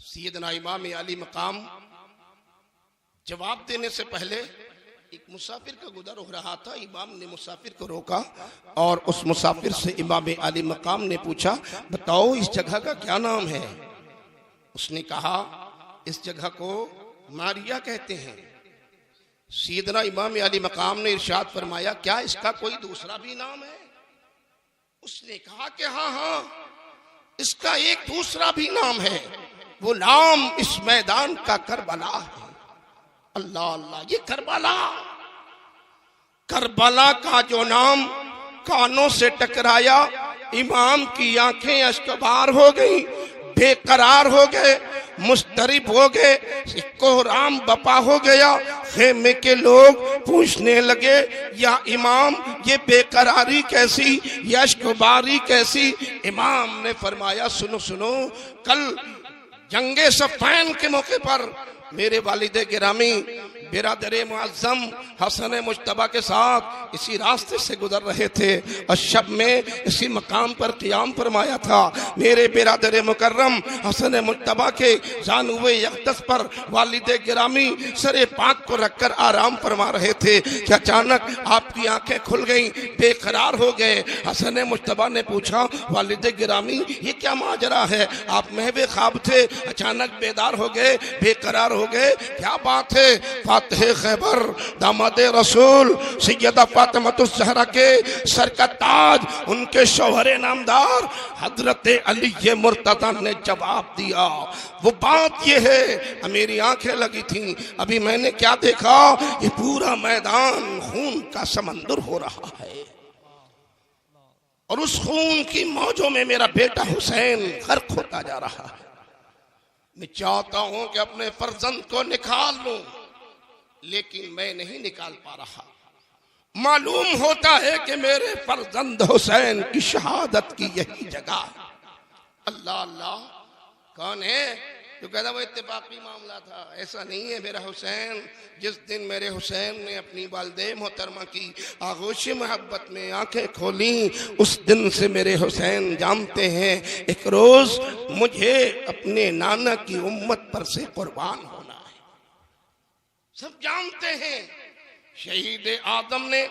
सैयदना इमाम आली मकाम जवाब देने से पहले एक मुसाफिर का गुजर हो रहा था। इमाम ने मुसाफिर को रोका और उस मुसाफिर से इमाम आली मकाम ने पूछा, बताओ इस जगह का क्या नाम है? उसने कहा, इस जगह को मारिया कहते हैं। सैयदना इमाम आली मकाम ने इरशाद फरमाया, क्या इसका कोई दूसरा भी नाम है? उसने कहा कि हाँ हाँ, इसका एक दूसरा भी नाम है, वो नाम इस मैदान का करबला है। अल्लाह अल्लाह, ये करबला, करबला का जो नाम कानों से टकराया, इमाम की आंखें अश्कबार हो गई, बेकरार हो गए, मुस्तरिब हो गए, कोहराम बपा हो गया। खेमे के लोग पूछने लगे, या इमाम ये बेकरारी कैसी, ये अश्कबारी कैसी? इमाम ने फरमाया, सुनो सुनो, कल जंगे सफ़ैन के मौके पर मेरे वालिद गिरामी बिरादरे मुअज़्ज़म हसन मुज्तबा के साथ इसी रास्ते से गुजर रहे थे और शब में इसी मकाम पर क़याम फरमाया था। मेरे बिरादरे मुकर्रम हसन मुज्तबा के जानुए यक़दस पर वालिद गिरामी सरे पाक को रखकर आराम फरमा रहे थे कि अचानक आपकी आंखें खुल गईं, बेकरार हो गए। हसन मुज्तबा ने पूछा, वालिद गिरामी ये क्या माजरा है? आप महवे ख्वाब थे, अचानक बेदार हो गए, बेकरार हो गए, क्या बात है? फातिह खैबर दामाद रसूल सैयदा फातिमातुज़ ज़हरा के सर का ताज, उनके शौहरे नामदार हजरत अली मुर्तज़ा ने जवाब दिया। वो बात ये है, मेरी आंखें लगी थी, अभी मैंने क्या देखा, ये पूरा मैदान खून का समंदर हो रहा है और उस खून की मौजों में मेरा बेटा हुसैन गर्क होता जा रहा है। मैं चाहता हूं कि अपने फर्जंद को निकाल लूं, लेकिन मैं नहीं निकाल पा रहा। मालूम होता है कि मेरे फर्जंद हुसैन की शहादत की यही जगह है। अल्लाह अल्लाह, कौन है जो कहता वो इत्तेफाकी मामला था? ऐसा नहीं है। मेरा हुसैन, जिस दिन मेरे हुसैन ने अपनी वालिदे मोहतरमा की आगोश मोहब्बत में आंखें खोली, उस दिन से मेरे हुसैन जानते हैं एक रोज मुझे अपने नाना की उम्मत पर से कुर्बान होना है। सब जानते हैं शहीद आदम ने